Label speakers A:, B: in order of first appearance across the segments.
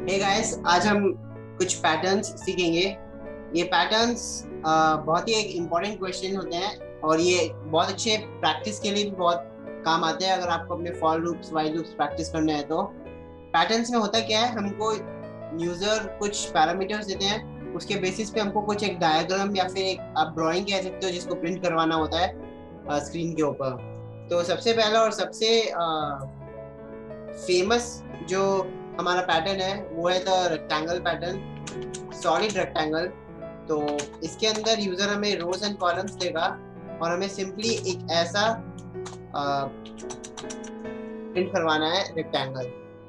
A: Hey guys, आज हम कुछ पैटर्न्स सीखेंगे। ये पैटर्न्स बहुत ही एक इम्पोर्टेंट क्वेश्चन होते हैं और ये बहुत अच्छे प्रैक्टिस के लिए भी बहुत काम आते हैं। अगर आपको अपने for loops while loops practice करना है तो पैटर्न्स में होता क्या है, हमको यूजर कुछ पैरामीटर्स देते हैं, उसके बेसिस पे हमको कुछ एक डायग्राम या फिर एक आप ड्राइंग कह सकते हो जिसको प्रिंट करवाना होता है स्क्रीन के ऊपर। तो सबसे पहला और सबसे फेमस जो हमारा पैटर्न है वो है the rectangle pattern, solid rectangle. तो इसके अंदर यूजर हमें रोज एंड कॉलम्स देगा और हमें सिंपली एक ऐसा प्रिंट करवाना है रेक्टेंगल।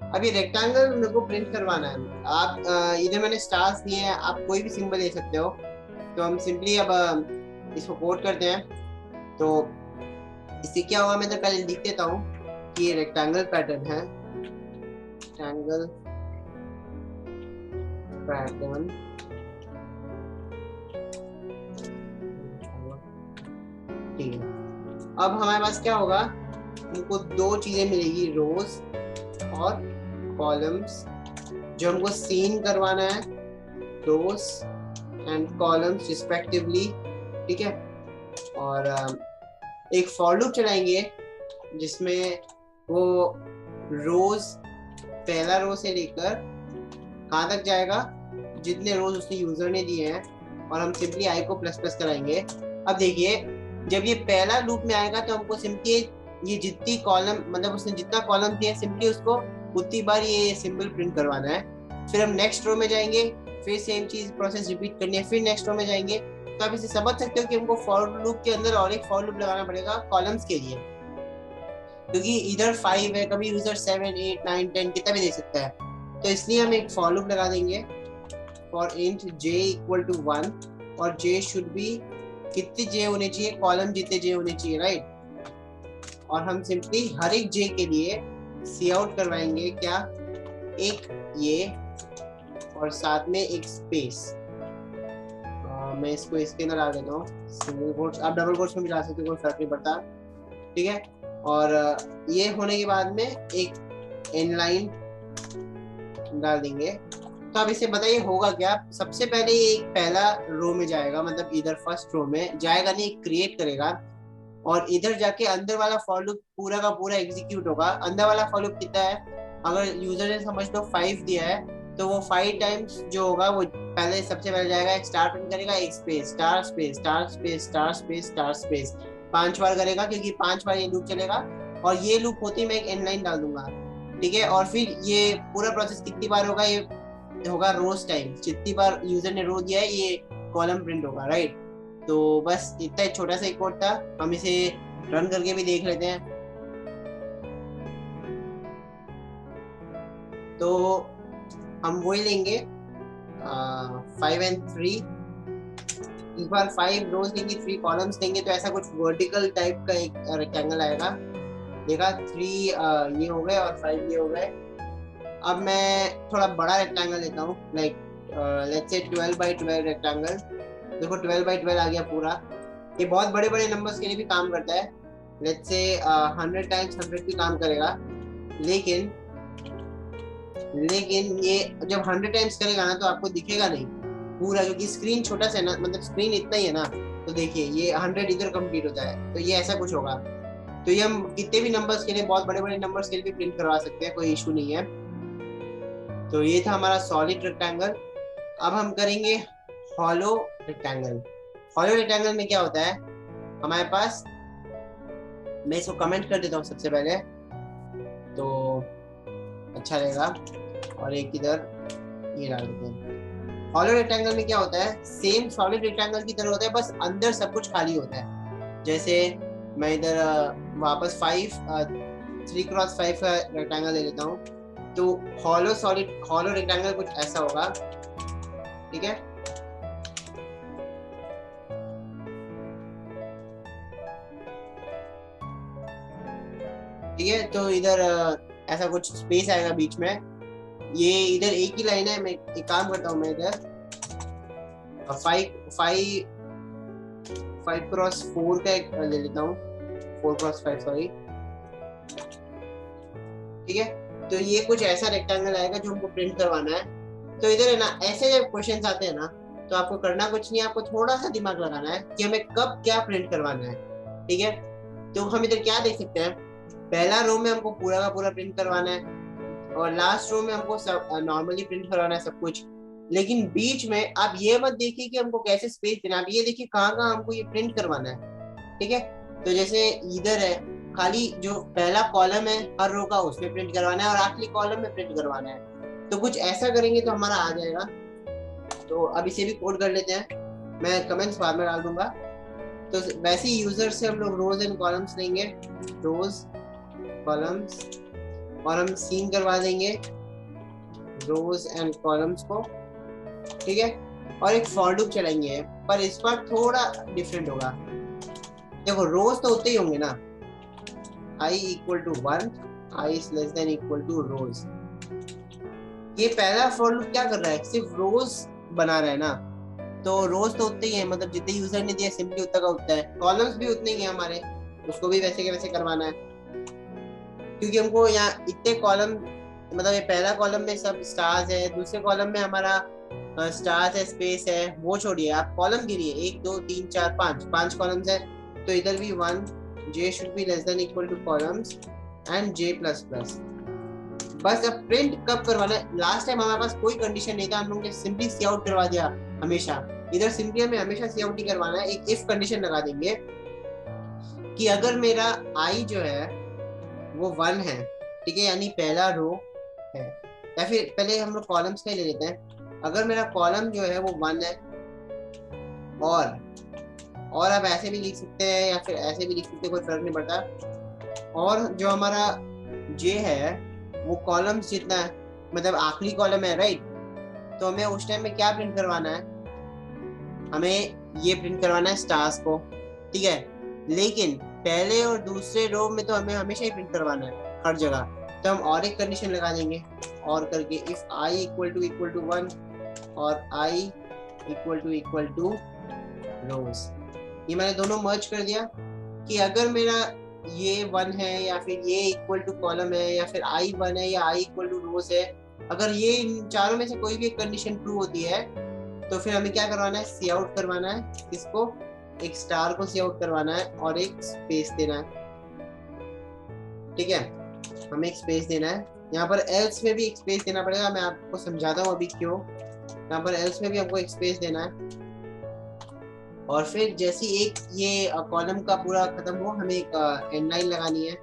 A: अब ये रेक्टेंगल मेरे को प्रिंट करवाना है। आप इधर मैंने स्टार्स दिए हैं, आप कोई भी सिंबल ले सकते हो। तो हम सिंपली अब इसको कोड करते हैं। तो इससे क्या होगा, मैं तो पहले लिख देता हूँ कि ये रेक्टेंगल पैटर्न है। रेक्टेंगल पैटर्न, ठीक है। अब हमारे पास क्या होगा, हमको दो चीजें मिलेगी, रोज और कॉलम्स, जो हमको सीन करवाना है, रोज एंड कॉलम्स रिस्पेक्टिवली, ठीक है। और एक फॉर लूप चलाएंगे जिसमें वो रोज, पहला रो से लेकर कहाँ तक जाएगा, जितने रोज उसने यूजर ने दिए हैं, और हम सिंपली आई को प्लस प्लस कराएंगे। अब देखिए, जब ये पहला लूप में आएगा तो हमको सिंपली ये जितनी कॉलम, मतलब उसने जितना कॉलम दिया सिंपली उसको उतनी बार ये सिंबल प्रिंट करवाना है। फिर हम नेक्स्ट रो में जाएंगे, फिर सेम चीज प्रोसेस रिपीट करनी है, फिर नेक्स्ट रो में जाएंगे। तो आप इसे समझ सकते हो कि हमको फॉर लूप के अंदर और एक फॉर लूप लगाना पड़ेगा कॉलम्स के लिए, क्योंकि इधर 5 है, कभी यूजर 7 8 9 10 कितना भी दे सकता है। तो इसलिए हम एक फॉर लूप लगा देंगे for int j equal to 1, और j शुड बी, कितने j होने चाहिए, कॉलम जितने j होने चाहिए, राइट। और हम सिंपली हर एक j के लिए सी आउट करवाएंगे क्या, एक ये और साथ में एक स्पेस। मैं इसको इसके अंदर डाल देता हूँ सिंगल कोट्स, आप डबल कोट्स में भी डाल सकते हो, कोई फर्क नहीं पड़ता, ठीक है। और ये होने के बाद में एक इनलाइन डाल देंगे। तो अब इसे बताइए होगा क्या। सबसे पहले ये एक पहला रो में जाएगा, मतलब इधर फर्स्ट रो में जाएगा, नहीं क्रिएट करेगा, और इधर जाके अंदर वाला फॉर लूप पूरा का पूरा एग्जीक्यूट होगा। अंदर वाला फॉर लूप कितना है, अगर यूजर ने समझ लो 5 दिया है, तो वो 5 टाइम्स जो होगा वो पहले सबसे पहले जाएगा, एक स्टार प्रिंट करेगा, एक space, star space, star space, star space, star space, 5 बार करेगा, क्योंकि 5 बार ये लूप चलेगा। और ये लूप होते ही मैं एक एंड डाल दूंगा, ठीक है। और फिर ये पूरा प्रोसेस कितनी बार होगा, ये होगा रोज टाइम, जितनी बार यूजर ने रो दिया है ये कॉलम प्रिंट होगा, राइट। तो बस इतना छोटा सा एक कोड था, हम इसे रन करके भी देख लेते हैं। तो हम वही लेंगे 5 एंड 3, इस बार 5 रोज लेंगे, 3 कॉलम्स लेंगे, तो ऐसा कुछ वर्टिकल टाइप का एक रेक्टेंगल आएगा। देखा, 3 ये हो गए और 5 ये हो गए। अब मैं थोड़ा बड़ा रेक्टेंगल लेता हूँ, like let's say 12 by 12 rectangle. देखो 12 बाई 12 आ गया पूरा। ये बहुत बड़े बड़े नंबर्स के लिए भी काम करता है, लेट्स से 100 टाइम्स 100 भी काम करेगा। लेकिन लेकिन ये जब 100 टाइम्स करेगा ना तो आपको दिखेगा नहीं पूरा, क्योंकि स्क्रीन छोटा सा है ना, मतलब स्क्रीन इतना ही है ना। तो देखिए ये 100 इधर कंप्लीट होता है, तो ये ऐसा कुछ होगा। तो ये हम कितने भी नंबर्स के लिए, बहुत बड़े बड़े नंबर्स के लिए भी प्रिंट करवा सकते हैं, कोई इशू नहीं है। तो ये था हमारा सॉलिड रेक्टेंगल। अब हम करेंगे हॉलो रेक्टेंगल। हॉलो रेक्टेंगल में क्या होता है हमारे पास, मैं इसको कमेंट कर देता हूँ सबसे पहले, तो अच्छा रहेगा। और एक इधर ये डाल देते हैं। हॉलो रेक्टेंगल में क्या होता है, सेम सॉलिड रेक्टेंगल की तरह होता है, बस अंदर सब कुछ खाली होता है। जैसे मैं इधर वापस 3x5 का रेक्टेंगल ले लेता हूँ। तो हॉलो रेक्टेंगल कुछ ऐसा होगा, ठीक है। ठीक है, तो इधर ऐसा कुछ स्पेस आएगा बीच में। ये इधर एक ही लाइन है, मैं एक काम करता हूँ, मैं इधर 5x4 का एक ले लेता हूँ, 4x5 सॉरी, ठीक है। तो ये कुछ ऐसा रेक्टेंगल आएगा जो हमको प्रिंट करवाना है। तो इधर है ना, ऐसे जब क्वेश्चन आते हैं ना, तो आपको करना कुछ नहीं, आपको थोड़ा सा दिमाग लगाना है कि हमें कब क्या प्रिंट करवाना है। ठीक है, तो हम इधर क्या देख सकते हैं, पहला रो में हमको पूरा का पूरा प्रिंट करवाना है और लास्ट रो में हमको सब नॉर्मली प्रिंट करवाना है सब कुछ। लेकिन बीच में आप ये मत देखिए कि हमको कैसे स्पेस देना है, आप ये देखिए कहाँ कहाँ हमको ये प्रिंट करवाना है। ठीक है, तो जैसे इधर है, खाली जो पहला कॉलम है हर रो का उसमें प्रिंट करवाना है और आखिरी कॉलम में प्रिंट करवाना है। तो कुछ ऐसा करेंगे तो हमारा आ जाएगा। तो अब इसे भी कोड कर लेते हैं, मैं कमेंट्स बाद में डाल दूंगा। तो वैसे ही यूजर से हम लोग रोज एंड कॉलम्स लेंगे, रोज कॉलम्स, और हम सीन करवा देंगे रोज एंड कॉलम्स को। ठीक है, और एक फॉर लूप चलाएंगे, पर इस बार थोड़ा डिफरेंट होगा। देखो रोज तो उतने ही होंगे ना, i equal to 1, i is less than equal to rows. ये पहला फॉर लूप क्या कर रहा है, सिर्फ रोज बना रहा है ना, तो रोज तो उतने ही है, मतलब जितने यूजर ने दिया सिंपली उतना का उतना है। कॉलम्स भी उतने ही है हमारे, उसको भी वैसे के वैसे करवाना है, क्योंकि हमको यहाँ इतने कॉलम, मतलब ये पहला कॉलम में सब स्टार्स है, दूसरे कॉलम में हमारा स्टार्स है, स्पेस है, वो छोड़िए, आप कॉलम गिनिए, 1 2 3 4 5, 5 कॉलम्स है। तो इधर भी 1, j should be less than equal two columns and j plus plus. बस अब प्रिंट कब करवाना है, लास्ट टाइम हमारे पास कोई कंडीशन नहीं था, हम लोगों ने सिंपली सी आउट करवा दिया हमेशा। इधर सिंपली हमें हमेशा सी आउट ही करवाना है। एक इफ कंडीशन लगा देंगे कि अगर मेरा i जो है वो 1 है, ठीक है, यानी पहला रो है, या फिर पहले हम लोग कॉलम्स का ही ले लेते हैं, अगर मेरा कॉलम जो है वो 1 है, और आप ऐसे भी लिख सकते हैं या फिर ऐसे भी लिख सकते हैं, कोई फर्क नहीं पड़ता। और जो हमारा j है वो कॉलम्स जितना है, मतलब आखिरी कॉलम है, राइट। तो हमें उस टाइम में क्या प्रिंट करवाना है, हमें ये प्रिंट करवाना है स्टार्स को। ठीक है, लेकिन पहले और दूसरे रो में तो हमें हमेशा ही प्रिंट करवाना है हर जगह। तो हम और एक कंडीशन लगा देंगे, और करके इफ i इक्वल टू 1 और i इक्वल टू रोज। ये मैंने दोनों मर्ज कर दिया कि अगर मेरा ये 1 है या फिर ये इक्वल टू कॉलम है या फिर i 1 है या i इक्वल टू रोज है, अगर ये इन चारों में से कोई भी एक कंडीशन ट्रू होती है तो फिर हमें क्या करवाना है, सी आउट करवाना है इसको, एक स्टार को सी आउट करवाना है और एक स्पेस देना है। ठीक है, हमें एक स्पेस देना है, यहाँ पर एल्स में भी एक स्पेस देना पड़ेगा, मैं आपको समझाता हूँ अभी क्यों। यहाँ पर एल्स में भी हमको एक स्पेस देना है, और फिर जैसी एक ये कॉलम का पूरा खत्म हो, हमें एक एंड लाइन लगानी है।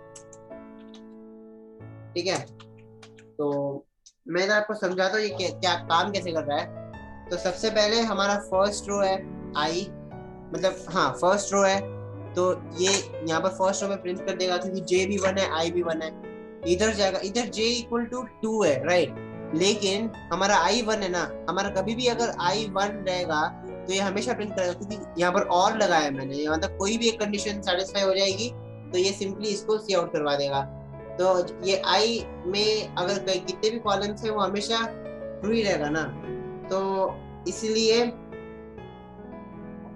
A: ठीक है, तो मैं आपको समझाता हूँ ये क्या काम कैसे कर रहा है। तो सबसे पहले हमारा फर्स्ट रो है i, मतलब हाँ फर्स्ट रो है, तो ये यहाँ पर फर्स्ट रो में प्रिंट कर देगा क्योंकि j भी 1 है i भी 1 है। इधर जाएगा, इधर j इक्वल टू 2 है, राइट। लेकिन हमारा i 1 है ना, हमारा कभी भी अगर i 1 रहेगा तो ये हमेशा प्रिंट करेगा, क्योंकि यहाँ पर और लगाया मैंने, यहाँ तक कोई भी एक कंडीशन सेटिस्फाई हो जाएगी तो ये सिंपली इसको सी आउट करवा देगा। तो ये i में अगर कितने भी कॉलम्स है वो हमेशा ट्रू ही रहेगा ना, तो इसलिए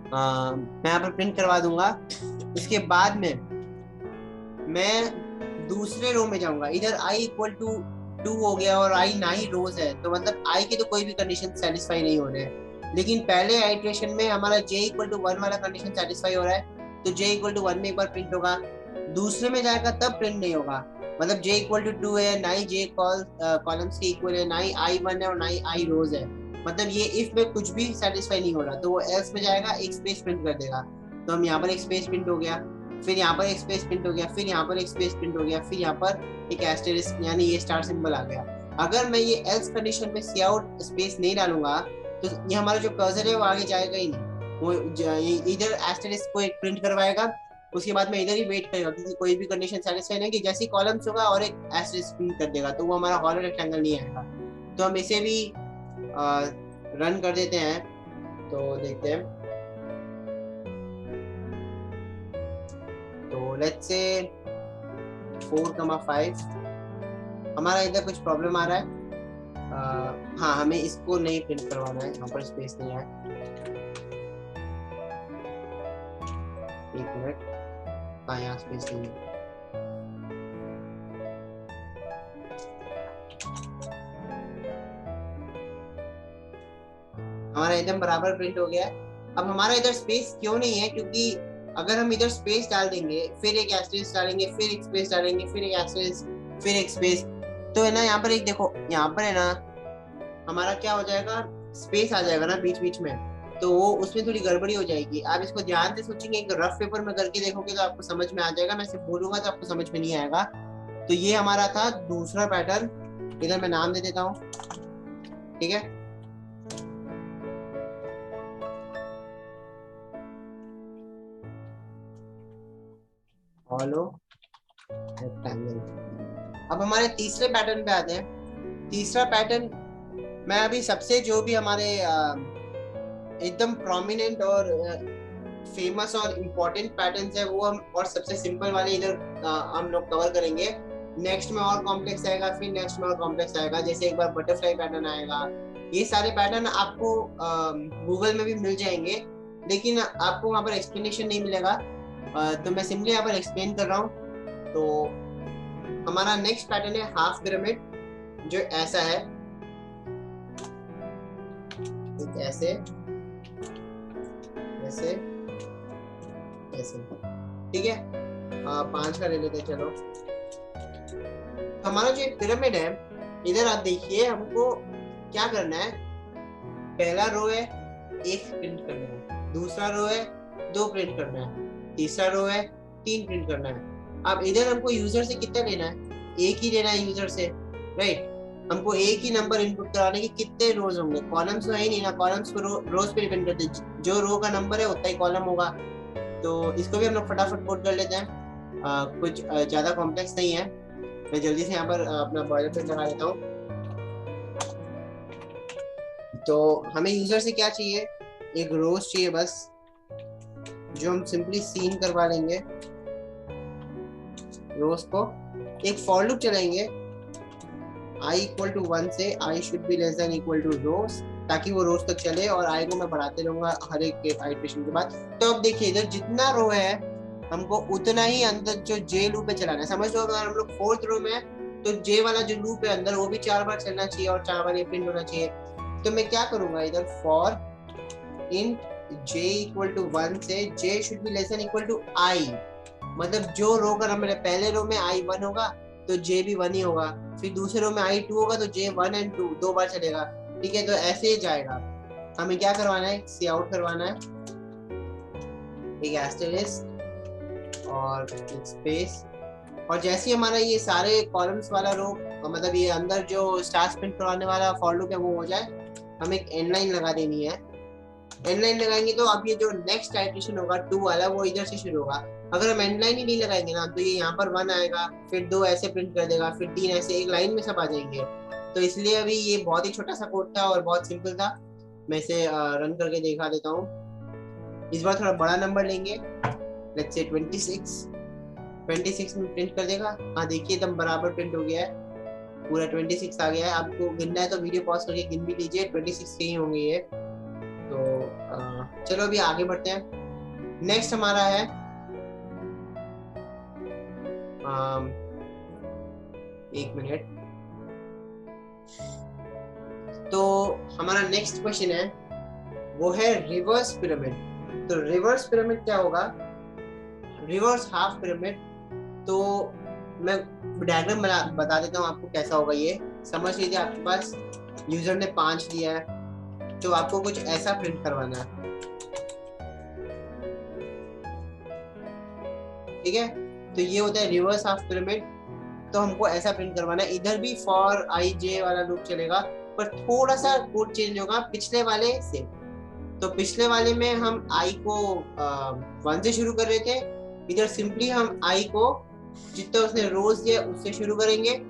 A: मैं यहाँ पर प्रिंट करवा दूंगा। इसके बाद में मैं दूसरे रो में जाऊंगा, इधर i इक्वल टू 2 हो गया और i ना ही रोज है, तो मतलब i की तो कोई भी कंडीशन सेटिस्फाई नहीं हो रहा है। लेकिन पहले आइट्रेशन में हमारा j इक्वल टू 1 वाला कंडीशन सेटिस्फाई हो रहा है, तो j इक्वल टू 1 में एक बार प्रिंट होगा, दूसरे में जाएगा तब प्रिंट नहीं होगा। मतलब j इक्वल टू 2 है, ना ही j कॉलम्स के इक्वल है, ना ही i 1 है और ना ही i रोज है, मतलब ये इफ में कुछ भी सेटिस्फाई नहीं हो रहा, तो वो एल्स में जाएगा, एक स्पेस प्रिंट कर देगा। तो हम यहाँ पर एक स्पेस प्रिंट हो गया, फिर यहाँ पर एक स्पेस प्रिंट हो गया, फिर यहाँ पर एक स्पेस प्रिंट हो गया, फिर यहाँ पर एक एस्टेरिस्क यानी ये स्टार सिंबल आ गया। अगर मैं ये एल्स कंडीशन में सी आउट स्पेस नहीं डालूंगा तो ये हमारा जो कर्सर है वो आगे जाएगा ही नहीं, वो इधर एस्टेरिस्क को एक प्रिंट करवाएगा, उसके बाद में इधर ही वेट करेगा, क्योंकि कोई भी कंडीशन सेटिस्फाई नहीं कि जैसे ही कॉलम्स होगा और एक एस्टेरिस्क प्रिंट कर देगा, तो वो हमारा हॉलो रेक्टेंगल नहीं आएगा। तो हम इसे भी रन कर देते हैं, तो देखते हैं। तो लेट्स से 4,5 हमारा इधर कुछ प्रॉब्लम आ रहा है। हाँ हमें इसको नहीं प्रिंट करवाना है, यहाँ पर स्पेस नहीं है। एक मिनट, हाँ यहाँ स्पेस नहीं है। हमारा एकदम बराबर प्रिंट हो गया है। अब हमारा इधर स्पेस क्यों नहीं है, क्योंकि अगर हम इधर स्पेस डाल देंगे, फिर एक एस्टेरिस्क डालेंगे, फिर एक स्पेस डालेंगे, फिर एक एस्टेरिस्क, फिर एक स्पेस, तो है ना यहाँ पर एक देखो, यहाँ पर है ना हमारा क्या हो जाएगा, स्पेस आ जाएगा ना बीच बीच में, तो वो उसमें थोड़ी गड़बड़ी हो जाएगी। आप इसको ध्यान से सोचेंगे, एक रफ पेपर में करके देखोगे तो आपको समझ में आ जाएगा, मैं सिर्फ बोलूंगा तो आपको समझ में नहीं आएगा। तो ये हमारा था दूसरा पैटर्न, इधर मैं नाम दे देता हूँ, ठीक है। Hollow rectangle. अब हमारे तीसरे पैटर्न पे आते हैं। तीसरा पैटर्न, मैं अभी सबसे जो भी हमारे एकदम प्रोमिनेंट और फेमस और इम्पोर्टेंट पैटर्न्स है वो हम, और सबसे सिंपल वाले इधर हम लोग कवर करेंगे। नेक्स्ट में और कॉम्प्लेक्स आएगा, फिर नेक्स्ट में और कॉम्प्लेक्स आएगा, जैसे एक बार बटरफ्लाई पैटर्न आएगा। ये सारे पैटर्न आपको गूगल में भी मिल जाएंगे, लेकिन आपको वहाँ पर एक्सप्लेनेशन नहीं मिलेगा, तो मैं सिंपली यहाँ पर एक्सप्लेन कर रहा हूँ। तो हमारा नेक्स्ट पैटर्न है हाफ पिरामिड, जो ऐसा है, ऐसे ऐसे ऐसे, ठीक है। 5 का ले लेते हैं, चलो। हमारा जो पिरामिड है, इधर आप देखिए, हमको क्या करना है, पहला रो है 1 प्रिंट करना है, दूसरा रो है 2 प्रिंट करना है, तीसरा रो है 3 प्रिंट करना है। अब इधर हमको यूजर से कितना लेना है, 1 ही लेना है यूजर से, राइट। हमको एक ही नंबर इनपुट कराने के कितने रोज होंगे, कॉलम्स तो है ही नहीं ना, कॉलम्स को रोज पे डिपेंड करते हैं, जो रो का नंबर है उतना ही कॉलम होगा। तो इसको भी हम लोग फटाफट कोड कर लेते हैं, कुछ ज्यादा कॉम्प्लेक्स नहीं है। मैं जल्दी से यहाँ पर अपना बॉयलर पेन लगा लेता हूँ। तो हमें यूजर से क्या चाहिए, एक रोज चाहिए बस, जो हम सिंपली सीन करवा लेंगे रोज को। एक फॉर लूप चलाएंगे i इक्वल टू 1 से i should be less than equal to rows, ताकि वो रोज तक चले, और i को मैं बढ़ाते रहूंगा हर एक आइटरेशन के बाद। तो अब देखिए, इधर जितना रो है हमको उतना ही अंदर जो j लूप पे चलाना है। समझ लो, अगर हम लोग 4th रो में है तो j वाला जो लूप है अंदर, वो भी 4 बार चलना चाहिए और 4 बार ये प्रिंट होना चाहिए। तो मैं क्या करूंगा, इधर for in j equal to 1 से j should be less than equal to i, मतलब जो रो का नंबर है, पहले रो में i 1 होगा तो j भी 1 ही होगा, फिर दूसरे रो में i 2 होगा तो j 1 and 2 2 बार चलेगा, ठीक है। तो ऐसे ही जाएगा। हमें क्या करवाना है, सी आउट करवाना है, एक एस्टेरिस्क और एक स्पेस, और जैसे ही हमारा ये सारे कॉलम्स वाला रो, मतलब ये अंदर जो स्टार प्रिंट करवाने वाला फॉर लूप है वो हो जाए, हमें एक एंड लाइन लगा देनी है। एंड लाइन लगाएंगे तो अब ये जो नेक्स्ट आइटरेशन होगा 2 वाला, वो इधर से शुरू होगा। अगर हम एंड लाइन ही नहीं लगाएंगे ना, तो ये यहाँ पर 1 आएगा, फिर 2 ऐसे प्रिंट कर देगा, फिर 3 ऐसे, एक लाइन में सब आ जाएंगे। तो इसलिए अभी ये बहुत ही छोटा सा कोड था और बहुत सिंपल था। मैं इसे रन करके दिखा देता हूँ। इस बार थोड़ा बड़ा नंबर लेंगे, लेट्स से 26 में प्रिंट कर देगा। हाँ देखिए, एकदम बराबर प्रिंट हो गया है, पूरा 26 आ गया है। आपको गिनना है तो वीडियो पॉज करके गिन भी लीजिए, 26 के ही होंगे ये। तो चलो अभी आगे बढ़ते हैं। नेक्स्ट हमारा है एक मिनट। तो हमारा नेक्स्ट क्वेश्चन है, वो है रिवर्स पिरामिड। तो रिवर्स पिरामिड क्या होगा, रिवर्स हाफ पिरामिड। तो मैं डायग्राम बता देता हूँ आपको कैसा होगा ये, समझ लीजिए। आपके पास यूजर ने 5 दिया है, तो आपको कुछ ऐसा प्रिंट करवाना है, ठीक है। तो ये होता है रिवर्स हाफ पिरामिड। तो हमको ऐसा प्रिंट करवाना है। इधर भी फॉर i j वाला लूप चलेगा, पर थोड़ा सा कोड चेंज होगा पिछले वाले से। तो पिछले वाले में हम i को 1 से शुरू कर रहे थे, इधर सिंपली हम i को जितना उसने रोज दिया उससे शुरू करेंगे,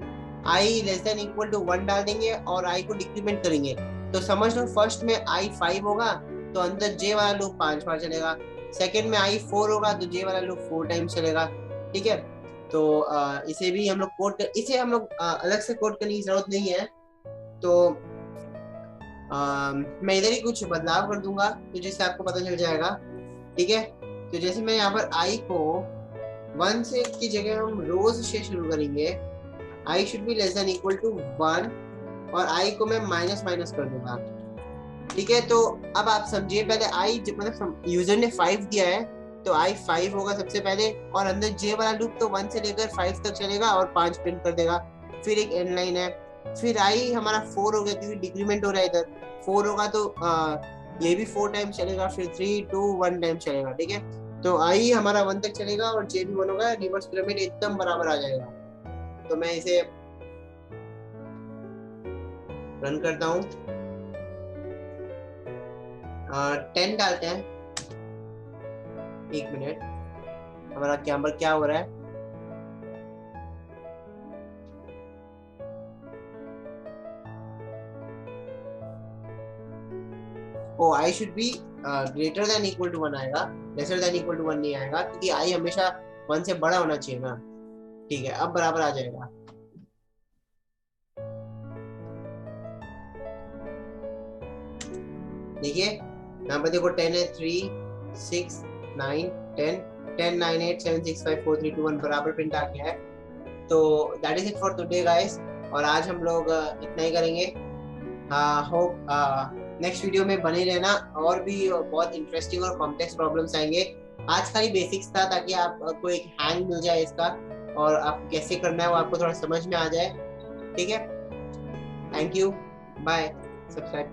A: i less than equal to 1 डाल देंगे और i को डिक्रीमेंट करेंगे। तो समझ लो, फर्स्ट में i 5 होगा तो अंदर j वाला लूप 5 बार चलेगा, सेकंड में i 4 होगा तो j वाला लूप 4 टाइम्स चलेगा, ठीक है। तो इसे भी हम लोग कोड कर, इसे हम लोग अलग से कोड करने की जरूरत नहीं है। तो मैं इधर ही कुछ बदलाव कर दूंगा तो जिससे आपको पता चल जाएगा, ठीक है। तो जैसे मैं यहाँ पर i को 1 से की जगह हम रोज से शुरू करेंगे, i should be less than equal to 1, और i को मैं माइनस माइनस कर दूंगा, ठीक है, तो अब आप समझिए, पहले आई मतलब यूजर ने 5 दिया है तो आई 5 होगा सबसे पहले, और अंदर जे वाला लूप तो 1 से लेकर 5 तक चलेगा और 5 प्रिंट कर देगा। फिर एक एंड लाइन है, फिर आई हमारा 4 हो गया क्योंकि डिक्रीमेंट हो रहा है इधर। 4 होगा तो ये भी 4 टाइम चलेगा, फिर 3 2 1 टाइम चलेगा। ठीक है, तो आई हमारा 1 तक चलेगा और जे भी 1 होगा, रिवर्स पिरामिड एकदम बराबर आ जाएगा। तो मैं इसे रन करता हूँ, 10 डालते हैं। 1 मिनट, हमारा क्या हो रहा है? Oh I should be greater than equal to 1 आएगा, लेसर देन इक्वल टू 1 नहीं आएगा, क्योंकि आई हमेशा 1 से बड़ा होना चाहिए ना। ठीक है, अब बराबर आ जाएगा। देखिए यहाँ पर देखो 10 है, 3 6 9 10 10 9 8 7 6 5 4 3 2 1 बराबर प्रिंट आ गया है। तो that is it for today guys, और आज हम लोग इतना ही करेंगे। होप नेक्स्ट वीडियो में बने रहना, और भी बहुत इंटरेस्टिंग और कॉम्प्लेक्स प्रॉब्लम्स आएंगे। आज खाली बेसिक्स था ताकि आपको एक हैंग मिल जाए इसका, और आप कैसे करना है वो आपको थोड़ा समझ में आ जाए। ठीक है, थैंक यू, बाय, सब्सक्राइब।